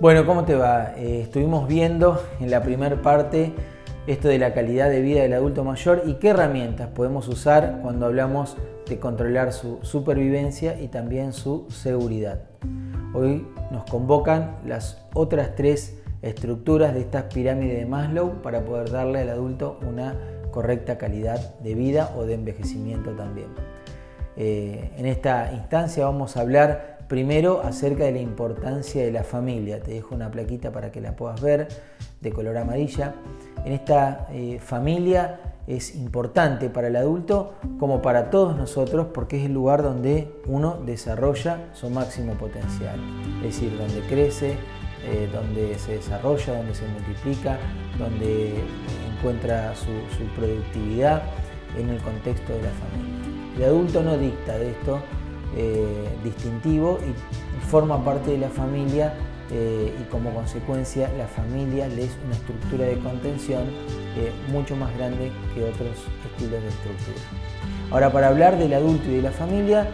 Bueno, ¿cómo te va? Estuvimos viendo en la primera parte esto de la calidad de vida del adulto mayor y qué herramientas podemos usar cuando hablamos de controlar su supervivencia y también su seguridad. Hoy nos convocan las otras tres estructuras de esta pirámide de Maslow para poder darle al adulto una correcta calidad de vida o de envejecimiento también. En esta instancia vamos a hablar primero acerca de la importancia de la familia. Te dejo una plaquita para que la puedas ver de color amarilla. En esta familia es importante para el adulto como para todos nosotros porque es el lugar donde uno desarrolla su máximo potencial. Es decir, donde crece, donde se desarrolla, donde se multiplica, donde encuentra su productividad en el contexto de la familia. El adulto no dicta de esto distintivo y forma parte de la familia y como consecuencia la familia le es una estructura de contención mucho más grande que otros estilos de estructura. Ahora, para hablar del adulto y de la familia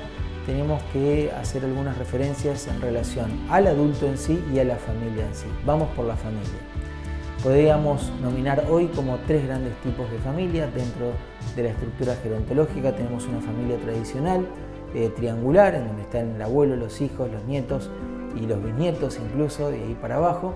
tenemos que hacer algunas referencias en relación al adulto en sí y a la familia en sí. Vamos por la familia. Podríamos nominar hoy como tres grandes tipos de familia. Dentro de la estructura gerontológica tenemos una familia tradicional, triangular, en donde están el abuelo, los hijos, los nietos y los bisnietos incluso, de ahí para abajo.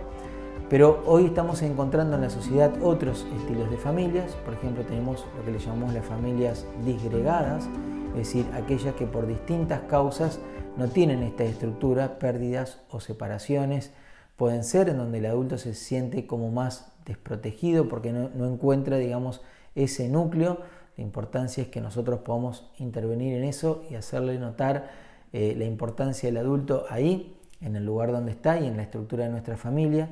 Pero hoy estamos encontrando en la sociedad otros estilos de familias. Por ejemplo, tenemos lo que le llamamos las familias disgregadas, es decir, aquellas que por distintas causas no tienen esta estructura, pérdidas o separaciones. Pueden ser en donde el adulto se siente como más desprotegido porque no encuentra, digamos, ese núcleo. La importancia es que nosotros podamos intervenir en eso y hacerle notar la importancia del adulto ahí, en el lugar donde está y en la estructura de nuestra familia.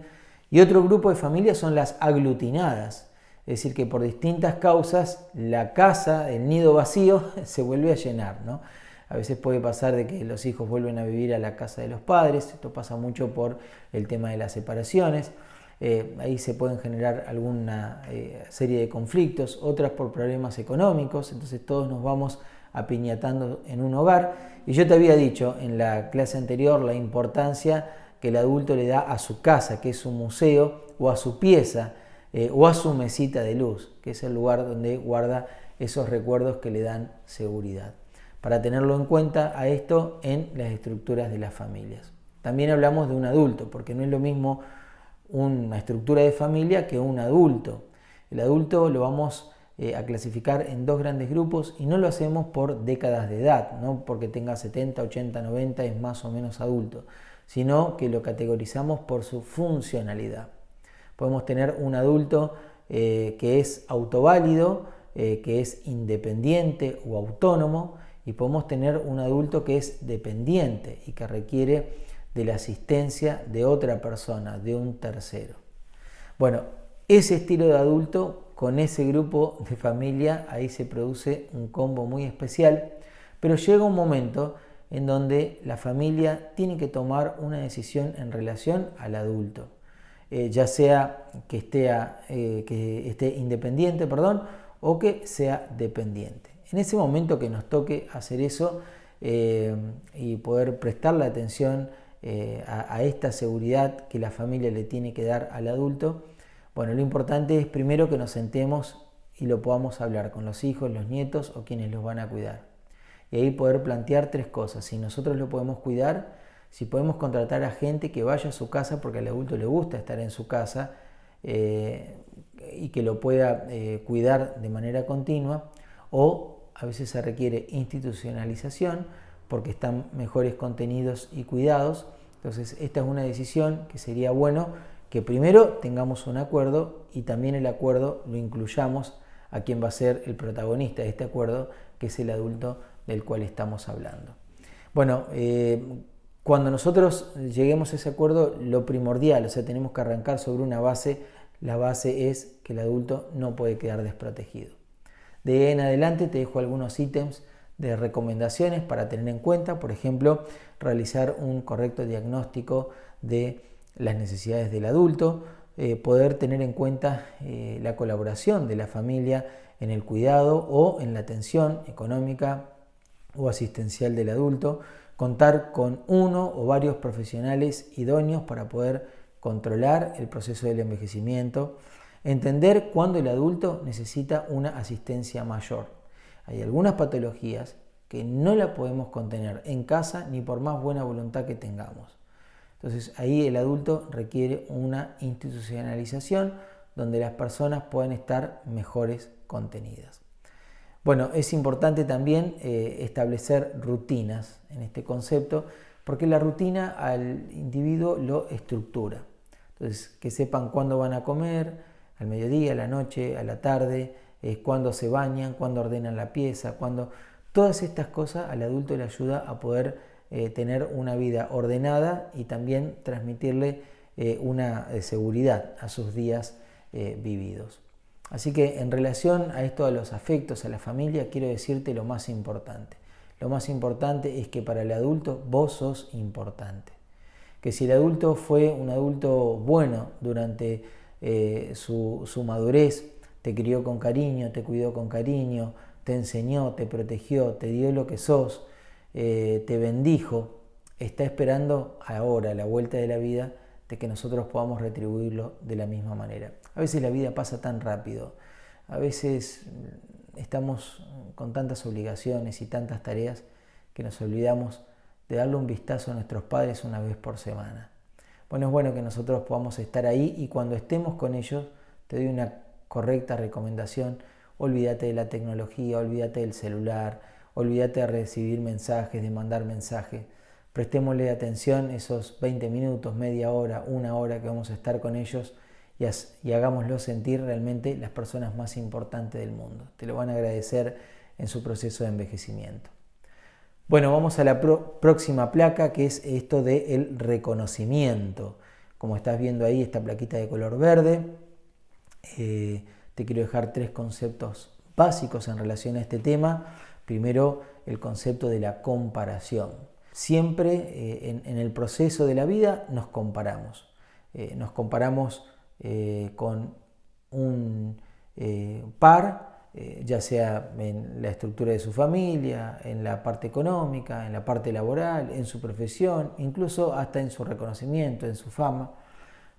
Y otro grupo de familias son las aglutinadas, es decir, que por distintas causas la casa, el nido vacío, se vuelve a llenar, ¿no? A veces puede pasar de que los hijos vuelven a vivir a la casa de los padres, esto pasa mucho por el tema de las separaciones. Ahí se pueden generar alguna serie de conflictos, otras por problemas económicos, entonces todos nos vamos apiñatando en un hogar. Y yo te había dicho en la clase anterior la importancia que el adulto le da a su casa, que es su museo, o a su pieza, o a su mesita de luz, que es el lugar donde guarda esos recuerdos que le dan seguridad. Para tenerlo en cuenta a esto en las estructuras de las familias. También hablamos de un adulto, porque no es lo mismo una estructura de familia que un adulto. El adulto lo vamos a clasificar en dos grandes grupos y no lo hacemos por décadas de edad, no porque tenga 70, 80, 90 es más o menos adulto, sino que lo categorizamos por su funcionalidad. Podemos tener un adulto que es autoválido, que es independiente o autónomo, y podemos tener un adulto que es dependiente y que requiere de la asistencia de otra persona, de un tercero. Bueno, ese estilo de adulto con ese grupo de familia, ahí se produce un combo muy especial, pero llega un momento en donde la familia tiene que tomar una decisión en relación al adulto, ya sea que esté independiente, o que sea dependiente. En ese momento que nos toque hacer eso y poder prestarle atención a esta seguridad que la familia le tiene que dar al adulto, bueno, lo importante es primero que nos sentemos y lo podamos hablar con los hijos, los nietos o quienes los van a cuidar. Y ahí poder plantear tres cosas: si nosotros lo podemos cuidar, si podemos contratar a gente que vaya a su casa porque al adulto le gusta estar en su casa y que lo pueda cuidar de manera continua, o a veces se requiere institucionalización porque están mejores contenidos y cuidados. Entonces esta es una decisión que sería bueno que primero tengamos un acuerdo y también el acuerdo lo incluyamos a quien va a ser el protagonista de este acuerdo, que es el adulto del cual estamos hablando. Bueno, cuando nosotros lleguemos a ese acuerdo, lo primordial, o sea, tenemos que arrancar sobre una base. La base es que el adulto no puede quedar desprotegido. De ahí en adelante te dejo algunos ítems de recomendaciones para tener en cuenta. Por ejemplo, realizar un correcto diagnóstico de las necesidades del adulto, poder tener en cuenta la colaboración de la familia en el cuidado o en la atención económica o asistencial del adulto, contar con uno o varios profesionales idóneos para poder controlar el proceso del envejecimiento, entender cuándo el adulto necesita una asistencia mayor. Hay algunas patologías que no la podemos contener en casa ni por más buena voluntad que tengamos. Entonces ahí el adulto requiere una institucionalización donde las personas puedan estar mejores contenidas. Bueno, es importante también establecer rutinas en este concepto, porque la rutina al individuo lo estructura. Entonces, que sepan cuándo van a comer, al mediodía, a la noche, a la tarde, cuándo se bañan, cuándo ordenan la pieza, cuándo... Todas estas cosas al adulto le ayuda a poder tener una vida ordenada y también transmitirle una seguridad a sus días vividos. Así que en relación a esto de los afectos, a la familia, quiero decirte lo más importante. Lo más importante es que para el adulto vos sos importante. Que si el adulto fue un adulto bueno durante su madurez, te crió con cariño, te cuidó con cariño, te enseñó, te protegió, te dio lo que sos, te bendijo, está esperando ahora, a la vuelta de la vida, de que nosotros podamos retribuirlo de la misma manera. A veces la vida pasa tan rápido, a veces estamos con tantas obligaciones y tantas tareas que nos olvidamos de darle un vistazo a nuestros padres una vez por semana. Bueno, es bueno que nosotros podamos estar ahí y cuando estemos con ellos, te doy una correcta recomendación. Olvídate de la tecnología, olvídate del celular, olvídate de recibir mensajes, de mandar mensajes. Prestémosle atención esos 20 minutos, media hora, una hora que vamos a estar con ellos y hagámoslo sentir realmente las personas más importantes del mundo. Te lo van a agradecer en su proceso de envejecimiento. Bueno, vamos a la próxima placa, que es esto del reconocimiento. Como estás viendo ahí, esta plaquita de color verde. Te quiero dejar 3 conceptos básicos en relación a este tema. Primero, el concepto de la comparación. Siempre en el proceso de la vida nos comparamos. Nos comparamos con un par, ya sea en la estructura de su familia, en la parte económica, en la parte laboral, en su profesión, incluso hasta en su reconocimiento, en su fama.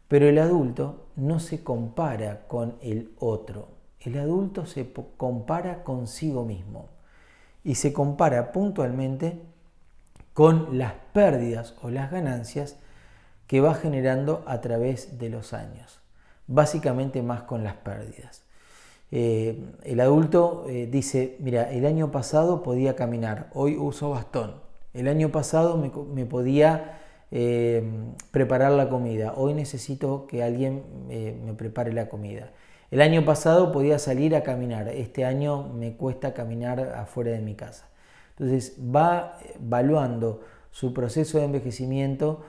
Pero el adulto no se compara con el otro. El adulto se compara consigo mismo y se compara puntualmente con las pérdidas o las ganancias que va generando a través de los años. Básicamente más con las pérdidas. El adulto dice, mira, el año pasado podía caminar, hoy uso bastón. El año pasado me podía preparar la comida, hoy necesito que alguien me prepare la comida. El año pasado podía salir a caminar, este año me cuesta caminar afuera de mi casa. Entonces va evaluando su proceso de envejecimiento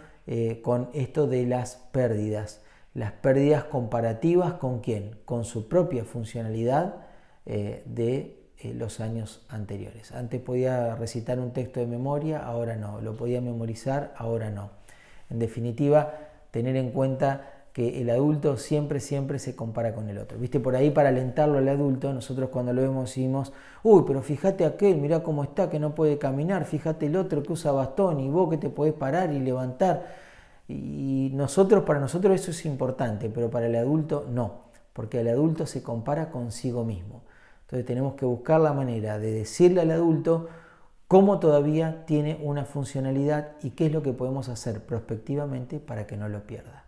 con esto de las pérdidas comparativas ¿con quién? Con su propia funcionalidad de los años anteriores. Antes podía recitar un texto de memoria, ahora no. Lo podía memorizar, ahora no. En definitiva, tener en cuenta que el adulto siempre se compara con el otro. ¿Viste? Por ahí, para alentarlo al adulto, nosotros cuando lo vemos decimos, uy, pero fíjate aquel, mirá cómo está, que no puede caminar, fíjate el otro que usa bastón y vos que te podés parar y levantar. Y para nosotros eso es importante, pero para el adulto no, porque el adulto se compara consigo mismo. Entonces tenemos que buscar la manera de decirle al adulto cómo todavía tiene una funcionalidad y qué es lo que podemos hacer prospectivamente para que no lo pierda.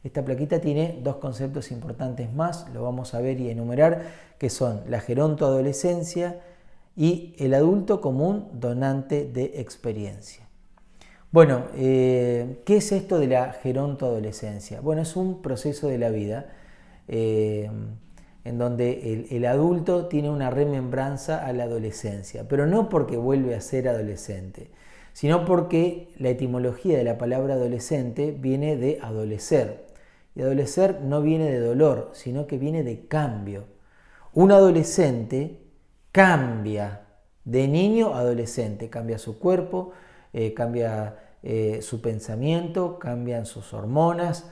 Esta plaquita tiene 2 conceptos importantes más, lo vamos a ver y enumerar, que son la gerontoadolescencia y el adulto como un donante de experiencia. Bueno, ¿qué es esto de la gerontoadolescencia? Bueno, es un proceso de la vida en donde el adulto tiene una remembranza a la adolescencia, pero no porque vuelve a ser adolescente, sino porque la etimología de la palabra adolescente viene de adolecer. Y adolecer no viene de dolor, sino que viene de cambio. Un adolescente cambia de niño a adolescente, cambia su cuerpo, cambia su pensamiento, cambian sus hormonas,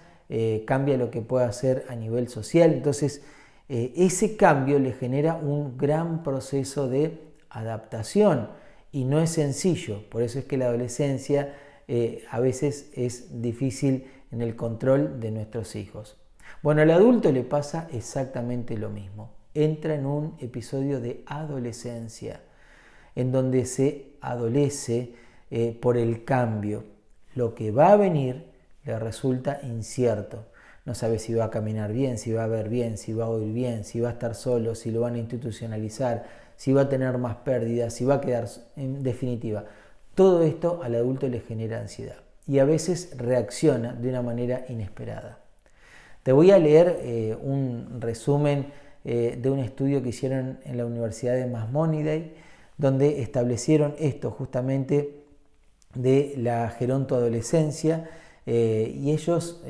cambia lo que puede hacer a nivel social. Entonces, ese cambio le genera un gran proceso de adaptación y no es sencillo. Por eso es que la adolescencia a veces es difícil en el control de nuestros hijos. Bueno, al adulto le pasa exactamente lo mismo. Entra en un episodio de adolescencia, en donde se adolece por el cambio. Lo que va a venir le resulta incierto. No sabe si va a caminar bien, si va a ver bien, si va a oír bien, si va a estar solo, si lo van a institucionalizar, si va a tener más pérdidas, si va a quedar en definitiva. Todo esto al adulto le genera ansiedad y a veces reacciona de una manera inesperada. Te voy a leer un resumen de un estudio que hicieron en la Universidad de Maimonides, donde establecieron esto justamente de la gerontoadolescencia y ellos,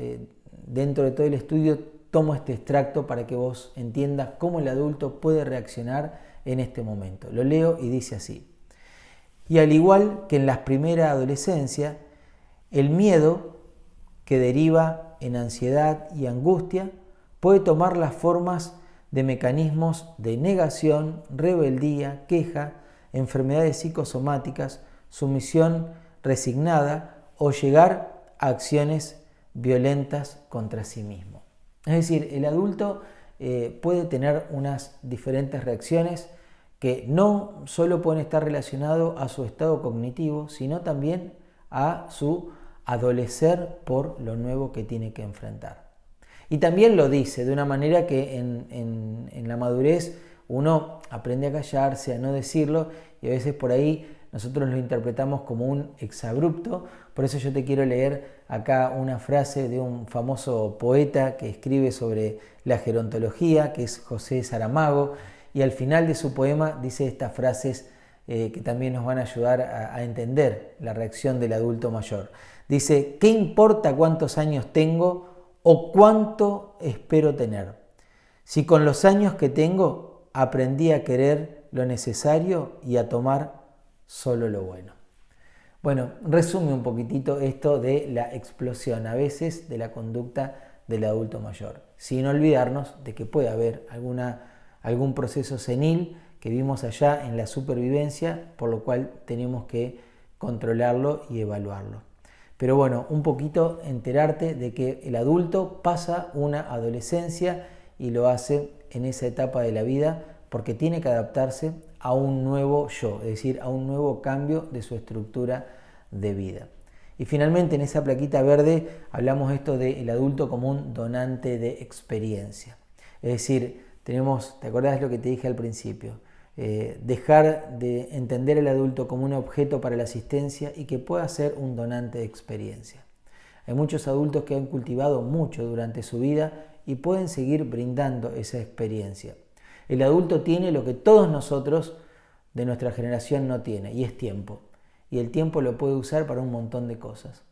dentro de todo el estudio, tomo este extracto para que vos entiendas cómo el adulto puede reaccionar en este momento. Lo leo y dice así: y al igual que en la primera adolescencia, el miedo que deriva en ansiedad y angustia puede tomar las formas de mecanismos de negación, rebeldía, queja, enfermedades psicosomáticas, sumisión resignada o llegar a acciones violentas contra sí mismo. Es decir, el adulto puede tener unas diferentes reacciones que no solo pueden estar relacionadas a su estado cognitivo, sino también a su adolecer por lo nuevo que tiene que enfrentar. Y también lo dice de una manera que en la madurez uno aprende a callarse, a no decirlo, y a veces por ahí nosotros lo interpretamos como un exabrupto. Por eso yo te quiero leer acá una frase de un famoso poeta que escribe sobre la gerontología, que es José Saramago, y al final de su poema dice estas frases que también nos van a ayudar a entender la reacción del adulto mayor. Dice: ¿qué importa cuántos años tengo o cuánto espero tener? Si con los años que tengo aprendí a querer lo necesario y a tomar solo lo bueno. Bueno, resume un poquitito esto de la explosión a veces de la conducta del adulto mayor, sin olvidarnos de que puede haber algún proceso senil que vimos allá en la supervivencia, por lo cual tenemos que controlarlo y evaluarlo. Pero bueno, un poquito enterarte de que el adulto pasa una adolescencia y lo hace en esa etapa de la vida porque tiene que adaptarse a un nuevo yo, es decir, a un nuevo cambio de su estructura de vida. Y finalmente en esa plaquita verde hablamos esto del adulto como un donante de experiencia. Es decir, ¿te acordás lo que te dije al principio? Dejar de entender al adulto como un objeto para la asistencia y que pueda ser un donante de experiencia. Hay muchos adultos que han cultivado mucho durante su vida y pueden seguir brindando esa experiencia. El adulto tiene lo que todos nosotros de nuestra generación no tiene, y es tiempo. Y el tiempo lo puede usar para un montón de cosas.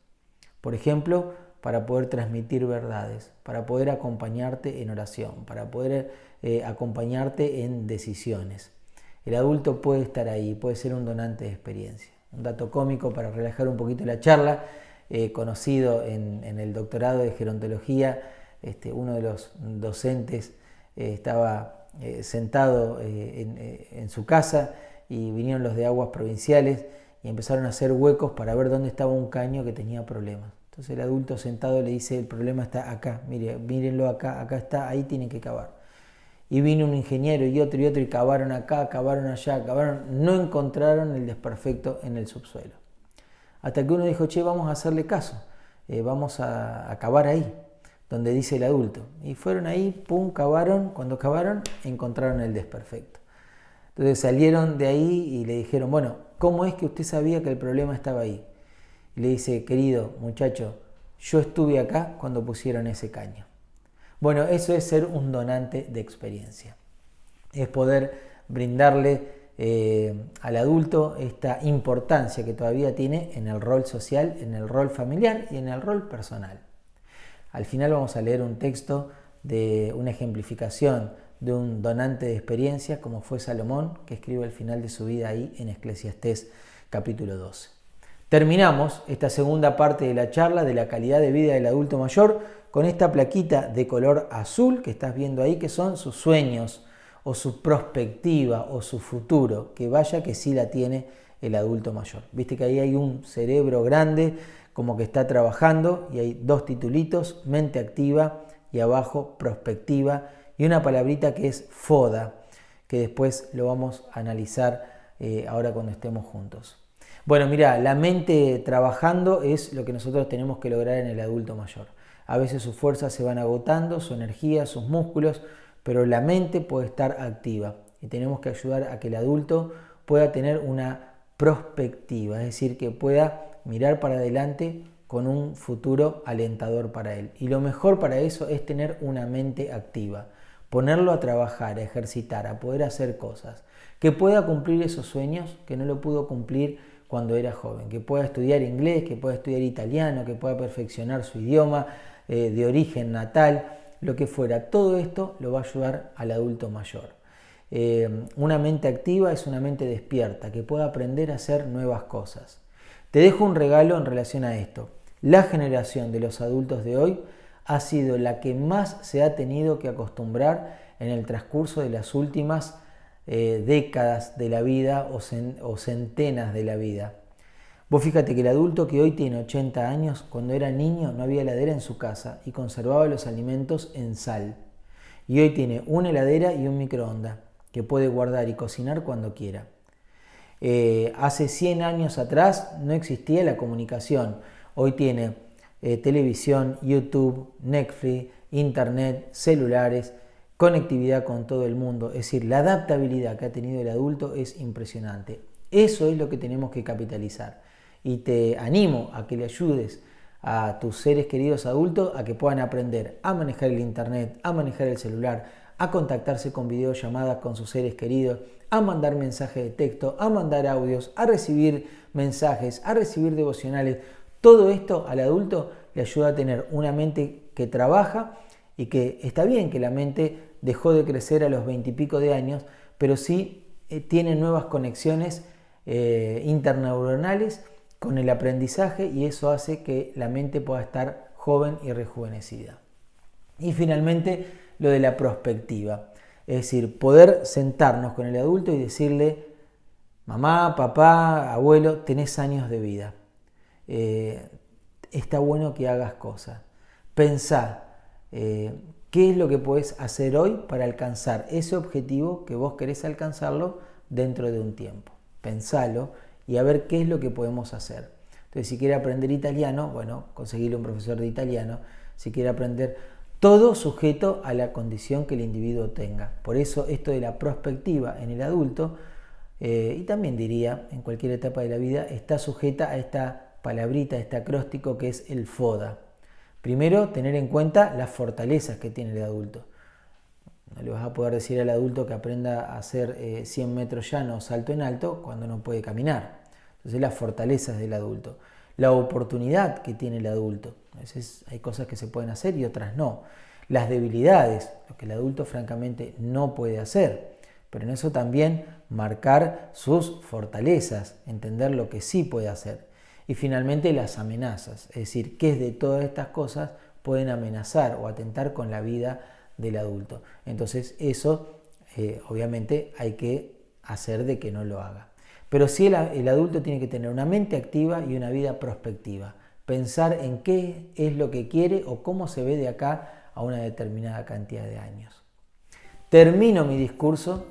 Por ejemplo, para poder transmitir verdades, para poder acompañarte en oración, para poder acompañarte en decisiones. El adulto puede estar ahí, puede ser un donante de experiencia. Un dato cómico para relajar un poquito la charla, conocido en el doctorado de gerontología, uno de los docentes estaba sentado en su casa y vinieron los de aguas provinciales y empezaron a hacer huecos para ver dónde estaba un caño que tenía problemas. Entonces el adulto sentado le dice: el problema está acá, mírenlo acá, acá está, ahí tienen que cavar. Y vino un ingeniero y otro y cavaron acá, cavaron allá, cavaron, no encontraron el desperfecto en el subsuelo. Hasta que uno dijo: che, vamos a hacerle caso, vamos a cavar ahí, donde dice el adulto. Y fueron ahí, pum, cavaron, cuando cavaron encontraron el desperfecto. Entonces salieron de ahí y le dijeron: bueno, ¿cómo es que usted sabía que el problema estaba ahí? Y le dice: querido muchacho, yo estuve acá cuando pusieron ese caño. Bueno, eso es ser un donante de experiencia. Es poder brindarle al adulto esta importancia que todavía tiene en el rol social, en el rol familiar y en el rol personal. Al final vamos a leer un texto de una ejemplificación de un donante de experiencia como fue Salomón, que escribe al final de su vida ahí en Eclesiastés capítulo 12. Terminamos esta segunda parte de la charla de la calidad de vida del adulto mayor con esta plaquita de color azul que estás viendo ahí, que son sus sueños o su perspectiva o su futuro, que vaya que sí la tiene el adulto mayor. Viste que ahí hay un cerebro grande como que está trabajando y hay 2 titulitos, mente activa y abajo prospectiva y una palabrita que es foda, que después lo vamos a analizar ahora cuando estemos juntos. Bueno, mira, la mente trabajando es lo que nosotros tenemos que lograr en el adulto mayor. A veces sus fuerzas se van agotando, su energía, sus músculos, pero la mente puede estar activa y tenemos que ayudar a que el adulto pueda tener una prospectiva, es decir, que pueda mirar para adelante con un futuro alentador para él. Y lo mejor para eso es tener una mente activa, ponerlo a trabajar, a ejercitar, a poder hacer cosas, que pueda cumplir esos sueños que no lo pudo cumplir cuando era joven, que pueda estudiar inglés, que pueda estudiar italiano, que pueda perfeccionar su idioma de origen natal, lo que fuera. Todo esto lo va a ayudar al adulto mayor. Una mente activa es una mente despierta, que pueda aprender a hacer nuevas cosas. Te dejo un regalo en relación a esto. La generación de los adultos de hoy ha sido la que más se ha tenido que acostumbrar en el transcurso de las últimas décadas de la vida o centenas de la vida. Vos fíjate que el adulto que hoy tiene 80 años, cuando era niño no había heladera en su casa y conservaba los alimentos en sal. Y hoy tiene una heladera y un microondas que puede guardar y cocinar cuando quiera. Hace 100 años atrás no existía la comunicación. Hoy tiene televisión, YouTube, Netflix, internet, celulares, conectividad con todo el mundo. Es decir, la adaptabilidad que ha tenido el adulto es impresionante. Eso es lo que tenemos que capitalizar. Y te animo a que le ayudes a tus seres queridos adultos a que puedan aprender a manejar el internet, a manejar el celular, a contactarse con videollamadas con sus seres queridos, a mandar mensajes de texto, a mandar audios, a recibir mensajes, a recibir devocionales. Todo esto al adulto le ayuda a tener una mente que trabaja y que está bien que la mente dejó de crecer a los 20 y pico de años, pero sí tiene nuevas conexiones interneuronales con el aprendizaje y eso hace que la mente pueda estar joven y rejuvenecida. Y finalmente lo de la prospectiva, es decir, poder sentarnos con el adulto y decirle: mamá, papá, abuelo, tenés años de vida, está bueno que hagas cosas, pensá qué es lo que podés hacer hoy para alcanzar ese objetivo que vos querés alcanzarlo dentro de un tiempo. Pensalo y a ver qué es lo que podemos hacer. Entonces, si quiere aprender italiano, bueno, conseguirle un profesor de italiano. Si quiere aprender, todo sujeto a la condición que el individuo tenga. Por eso esto de la prospectiva en el adulto, y también diría en cualquier etapa de la vida, está sujeta a esta palabrita, a este acróstico que es el FODA. Primero, tener en cuenta las fortalezas que tiene el adulto. No le vas a poder decir al adulto que aprenda a hacer 100 metros llano, salto en alto, cuando no puede caminar. Entonces, las fortalezas del adulto. La oportunidad que tiene el adulto. A veces hay cosas que se pueden hacer y otras no. Las debilidades, lo que el adulto francamente no puede hacer. Pero en eso también marcar sus fortalezas, entender lo que sí puede hacer. Y finalmente las amenazas, es decir, qué de todas estas cosas pueden amenazar o atentar con la vida del adulto. Entonces eso obviamente hay que hacer de que no lo haga. Pero sí el adulto tiene que tener una mente activa y una vida prospectiva. Pensar en qué es lo que quiere o cómo se ve de acá a una determinada cantidad de años. Termino mi discurso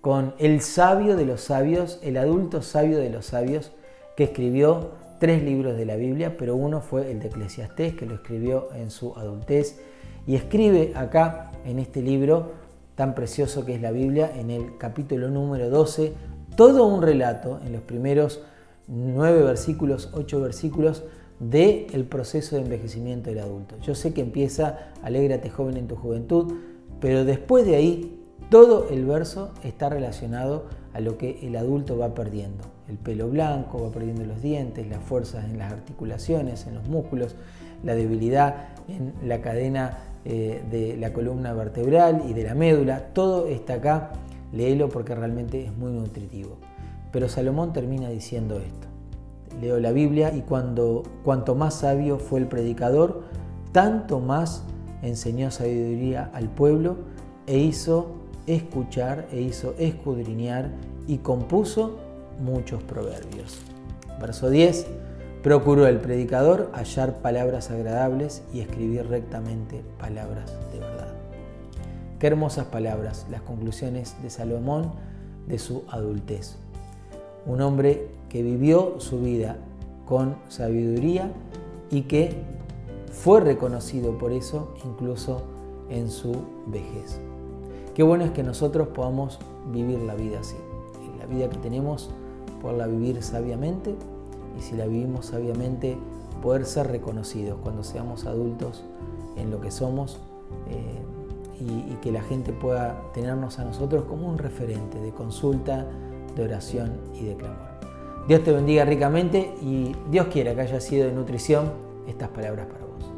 con el sabio de los sabios, el adulto sabio de los sabios, que escribió 3 libros de la Biblia, pero uno fue el de Eclesiastés, que lo escribió en su adultez, y escribe acá en este libro tan precioso que es la Biblia, en el capítulo número 12, todo un relato en los primeros 9 versículos, 8 versículos, del proceso de envejecimiento del adulto. Yo sé que empieza: alégrate joven en tu juventud, pero después de ahí todo el verso está relacionado a lo que el adulto va perdiendo. El pelo blanco, va perdiendo los dientes, las fuerzas en las articulaciones, en los músculos, la debilidad en la cadena de la columna vertebral y de la médula. Todo está acá, léelo porque realmente es muy nutritivo. Pero Salomón termina diciendo esto. Leo la Biblia: y cuanto más sabio fue el predicador, tanto más enseñó sabiduría al pueblo, e hizo escuchar, e hizo escudriñar, y compuso muchos proverbios. Verso 10. Procuró el predicador hallar palabras agradables y escribir rectamente palabras de verdad. Qué hermosas palabras, las conclusiones de Salomón de su adultez. Un hombre que vivió su vida con sabiduría y que fue reconocido por eso incluso en su vejez. Qué bueno es que nosotros podamos vivir la vida así. La vida que tenemos, poderla vivir sabiamente, y si la vivimos sabiamente, poder ser reconocidos cuando seamos adultos en lo que somos, y que la gente pueda tenernos a nosotros como un referente de consulta, de oración y de clamor. Dios te bendiga ricamente y Dios quiera que haya sido de nutrición estas palabras para vos.